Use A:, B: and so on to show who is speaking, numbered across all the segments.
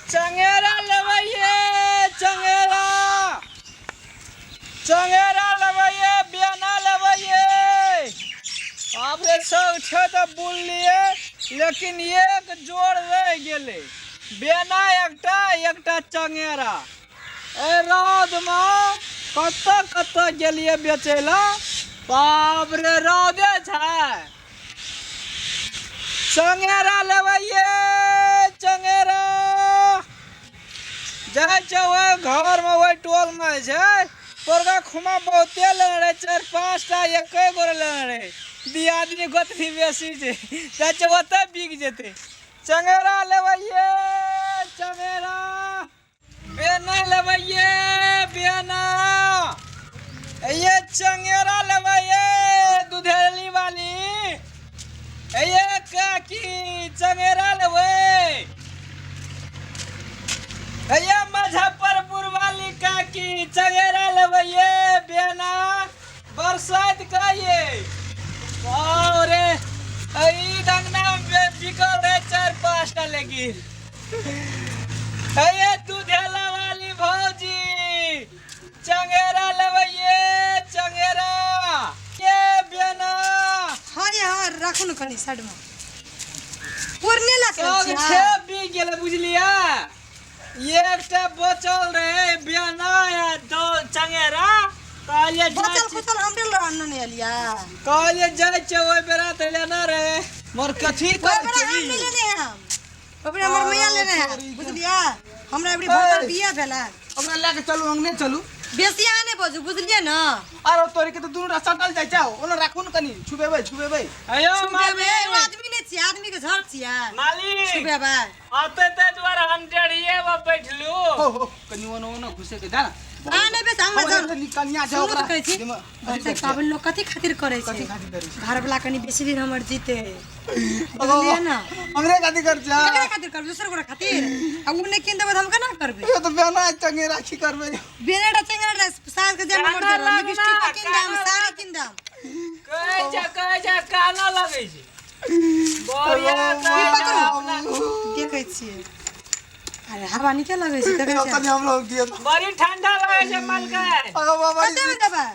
A: चंगेरा लेवैये चंगेरा चंगेरा लेवैये बियाना लेवैये। आपरे सब छे तो बुल लिए लेकिन एक जोड़ रह गेले बेना एकटा चंगेरा। ए रौद में कत गेलिए बेचेला बाप रे रौदे छै। चंगेरा लेवैये चंगेरा जाय छै ओहि घर में ओहि टोल में छै तोरका खुमा बहुते लेने रहे 4-5टा एके गो लेने रहे दियादनी गोतनी बेसी छै जाय छै ओते बिक जेते। चंगेरा लेवैये चंगेरा बेना लेवैये बेना। ये चंगेरा लेवैये दूधेली वाली ये काकी चंगेरा लेवै। ये मुजफ्फरपुर वाली काकी चंगेरा लेवैये बेना बरसात का ये। और ई डंगना बिकल रहे 4-5टा लेकिन ये दूधेला वाली भौजी चंगेरा लेवैये चंगेरा ये बेना।
B: हाँ ये हाँ रखो न कनी साइड में पुरने लगे
A: सब छे बिक गेल बुझलिया। एकटा बचल रहे बेना या दो चंगेरा कहलिए
B: बचल खुचल हमरे लड़न नहीं लिया
A: कहलिए जाय छै ओइ बेरा त लेना रहे मोर कथी
B: ओइ बेरा हम नहीं लेने हम ओइ बेरा हमर मैया लेने हैं बुझलिया। हमरा एबरी बोतल बिया भेला
C: ओकरा लेके चलू अंगने चलू
B: बेसिया ने बजू बुझलिए न।
C: आरो तोरी के तो दुनु रास्ता टल जाय जाओ ओना राखू न कनी छुबेबै।
A: अयो
B: मामे आदमी ने छी आदमी के झड़ छिया
A: मालिक
B: छुबेबै
A: आते ते द्वारा हम डेढ़िए में बैठलू
C: हो कनी ओना घुसे के जा
B: आ नहीं बे हम
C: हमरा कनिया जाओ
B: सुनो
C: ओकरा
B: कहै छी बच्चा काबिल लोग कथि खातिर करे छै घर वाला कनी बेसी दिन हमर जीते बुझलिए न।
C: हमरे कथि कर जा
B: केकरा खातिर कर दूसर गोरा खातिर अब उने किन देबे हम केना करबे।
C: ये तो बेना चंगेरा की करबे
B: बेनेडा चंगेरा सास के जब मर जा लिपस्टिक किन दाम साड़ी किन दाम
A: कहै छै काना लगै छै बढ़िया
B: देखै छियै। अरे हवा निकल लगे छै देखै छै
C: कनी हम लोग दिए
A: बड़ी ठंडा लगे छै मलकै।
C: अगो बाबा
B: कते में देबे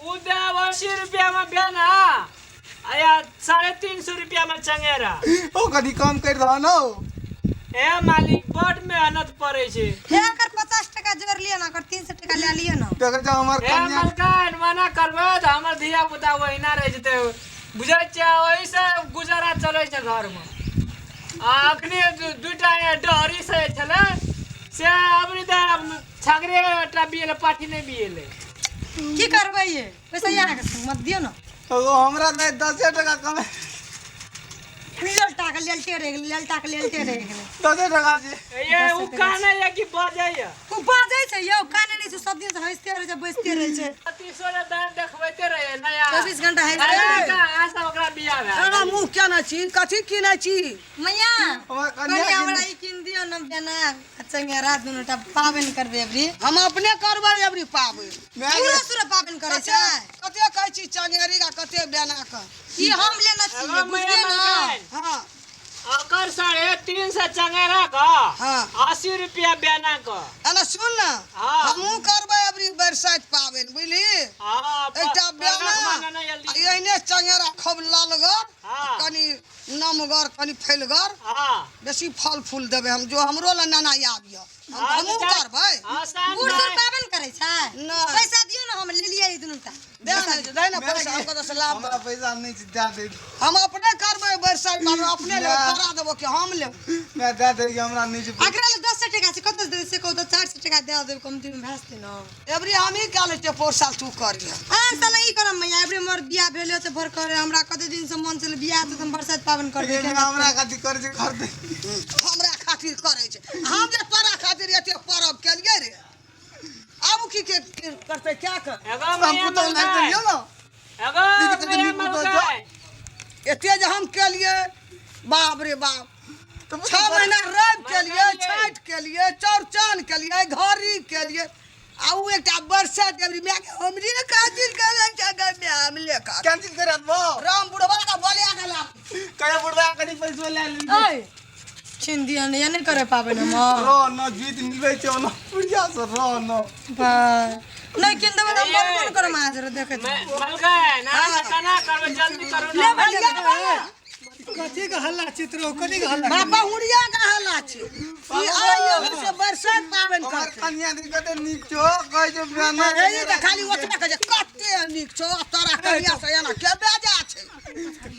A: उ देब 80 रुपया में बेना आया 350 रुपया में चंगेरा।
C: ओ कनी कम कर दो न
A: ए मालिक बड़ मेहनत पड़े छै।
B: एकर 50 टका जोड़ लियो ना कर 300 टका ले लियो ना
C: देख जा हमर
A: ए
C: कन्या
A: मलकै मना करबे त हमर धिया पुता ओहिना रह जेते बुझै छै ओहि से गुजारा चलै छै घर में। अखनी दुटा डहरी से छले से अबरी त छगरे टा बिएले पाठी नहीं बिएले
B: की करबै ये पैसा यहाँ के मत दियो ना
C: अगो हमरा नहीं 10 टका कम
B: ललटा के ललटे रह गेलै
C: 10 टका से
A: ये उ काने या कि बजै या
B: उ बाजै छै यौ काने नहीं छै सब दिन से हंसते रहे छै बैसते रहे छै
A: 300 दान देखबैते रहे नया
B: 24 घंटा
A: अरे
B: हंसते
A: का आशा ओकरा बिया भे
C: अरे मुंह क्या ना छी कथि किनै छी
B: मैया
C: हमर
B: कनी
C: कन्या
B: हमरा ई किन दियो न देना चंगेरा दुनूटा पाबन करबे एबरी
D: हम अपने करबै एबरी पाबै
B: पूरा सुरा पाबन करे छै।
D: कते कहै छी चंगेरी का कते बेना का
B: ई हम लेना छियै बुझलिए न।
D: हां
A: अकर 350 चंगेरा का
D: हां
A: 80 रुपया बेना का।
D: अना सुन न
A: हाँ।
D: हमहू करबै एबरी बरसात पाबन बुझली
A: हां
D: एकटा बेना एहने चंगेरा खूब लालगर
A: हाँ।
D: कनी नमगर कनी फैलगर
A: हां
D: बेसी फल फूल देबै हम जो हमरो ल नाना आबिय हमहू करबै
A: आसान
B: पूरा सुरा पाबन करे छै
D: नहीं।
B: पैसा दियो न हम ले लियै ई दुनूटा
D: दे ना पैसा हमको तो लाभ
C: हमरा पैसा नहीं दे दे
D: हम अपने करबै बरसात पाबन अपने ले करा देबो कि हम ले
C: मैं दे दे हमरा नहीं
B: अकरा ले 10 टका से कत दे से कहू तो 400 टका दे देब कमती में भेज दे न।
D: एबरी हम ही कह लेते पोरसाल तू करिए
B: आ साला ई करम मैया एबरी मोर बियाह भेले से भर करे हमरा कते दिन से मन से बियाह त हम बरसात पाबन करबे
C: ये हमरा कथि कर जे कर दे
D: हमरा खातिर करे छै हम जे तोरा खातिर एते परब केलिए रे अब की के करते क्या कर
A: एगो
C: हमको तो नहीं दियो ना
A: एगो
C: दीदी के नींबू दो दो।
D: एते जे हम केलिए बाप रे बाप
C: तो
D: 6 महीना रब केलिए छठ केलिए चौरचन केलिए घड़ी केलिए आ उ एकटा बरसात एबरी मैं हमरे खातिर करे जगह में हम लेकर
C: कैंसिल कर दो
D: राम बुढ़वा का बोले गेला
C: कया बुढ़वा कनी पैसा ले ली
B: ओए छीन दिया नहीं नहीं करे पाबे न हम
C: रो न जीत मिलबै छै न पुड़िया से रो न
B: नहीं किन देबे हम बोल करे माज रे देखे
A: मलका ना तना करबे जल्दी करो
B: ले
A: ना
C: कथी के हल्ला चित्रो कथी के हल्ला
D: बाबा हुड़िया का हल्ला छै ई आइयो से बरसात पावन
C: हमर
D: करते
C: कन्या दी कते नीक छो कहै छै ब्राह्मण
D: ए त खाली ओतबे कहे कते नीक छौ तोरा कन्या से एना के बेजा छै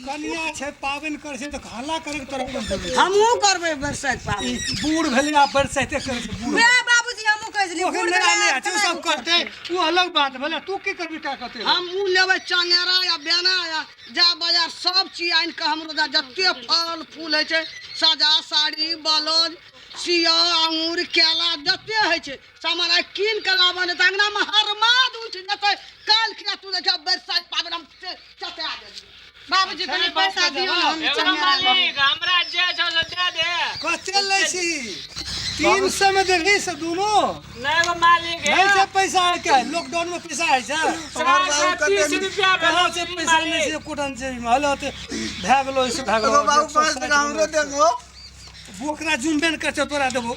C: कन्या छै पावन कर छै त हल्ला करे के तरफ
D: हमहू करबै बरसात पावन
C: बूढ़ भेलै आ बरसाते करे छै बूढ़
B: बे बाबूजी हमहु कह दिली
C: ओकर नहीं छै सब करते तू अलग बात भेलै तू की करबी का कहते
D: हमहू लेबै चंगेरा या बेना या जा बाजार सब चीज आनि के हमरो दा जते फल फूल है छै सजा साड़ी ब्लाउज सिया अंगूर केला जते है छै सामान आई कीन के लाबन त अंगना में हरमाद उठ जते काल खिया तू देख बरसात पावन हम चते आ जाबी
B: बाबूजी तनी पैसा दियो हम
A: एगो मालिक हमरा जे छ से दे दे
C: कते लै छी 300 में देबी से दोनों
A: ना एगो मालिक है
C: नहीं से पैसा है क्या लॉकडाउन में पैसा है छै
A: 30 रुपया
C: कहाँ से पैसा नहीं से कोटन से हलो ते भाग लो इसे भाग लो बाबू 5 टका हमरो देबो बोकरा जुनबेन कर छ तोरा देबो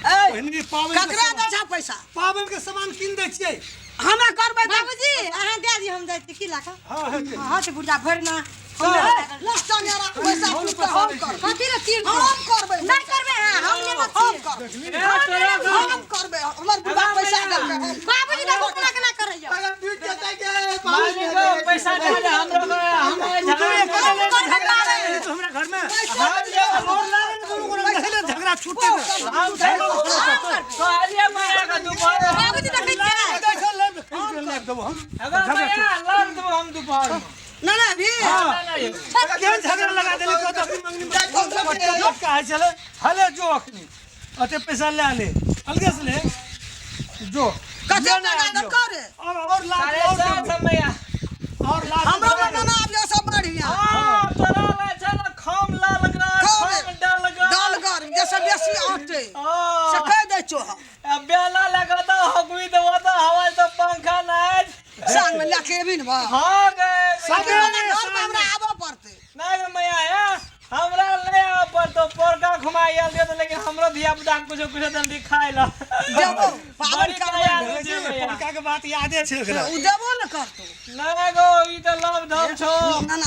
C: पहिने पावन
D: ककरा दै छ पैसा
C: पावन के सामान किन दै छियै
D: हमरा करबै त
B: बाबूजी अहाँ दे दी हम जाय की लाखा
C: हां
B: हां से बुढ़ा भरना
D: लस चंगेरा पैसा कुछ त हम कर
B: कथी रे 300
D: हम करबै
B: नहीं करबे हम लेबे
D: हम करबै हम करबै हमर बुढ़ा पैसा देबै
B: बाबूजी का कोकला केना करे जा
A: मालिक पैसा दे दे हमरो
C: तो हमरा घर में
A: हम
C: झगड़ा छूटे
A: हम कहलिए माया का दोपहर
B: बाबूजी देखे
C: देबो हम
A: अगर माया लान देबो हम दोपहर
D: ना ना भी
C: क्या झगड़ा लगा देले को तो अपनी मंगनी में लोग कहे चले हले जो अखनी अते पैसा ले आले अलगे से ले जो
D: कते टका करे
C: और लाख और
A: समया
C: और लाख
D: हमरा ना आबियो सब बढ़िया
A: हां तोरा ला चल खम लाल कर खम डाल
D: कर जैसे बेसी आटे से कह दे छो
A: अब बेला लगा दो हगवी देबो तो हवा तो पंखा नहीं
D: संग में लेके भी न बा
A: हां गे
D: हमरा आबो पड़ते
A: नहीं मैया है हमरा ले आ पर तो पोरका घुमाइल दे तो लेकिन हमरो धिया पुता कुछ कुछ जल्दी खाइ ला
D: देबो पावन करबै
C: का के बात यादे छै ओकरा
D: उ देबो न करतो
A: नहीं गो ई तो लव धम छो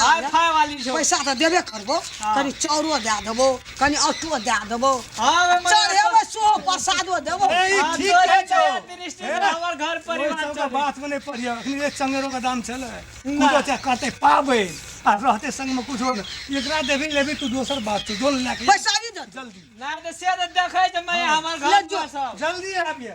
A: हाय फाय वाली छो
D: पैसा त देबे करबो कनी चौरो दे देबो कनी ऑटो दे देबो
A: हां
D: चढ़ेबे सो प्रसादो देबो
C: ए ठीक है छो
A: दृष्टि हमर घर परिवार
C: का बात में नहीं पड़िया अखनी एक चंगेरो का दाम चले कुदो चा करते पाबे आ रहते संग में कुछ एकरा देबी लेबी तू दोसर बात छै जोल लेके
D: पैसा ही दे
C: जल्दी
A: ना तो से देखे जे मैं हमर घर पर सब
C: जल्दी आबिए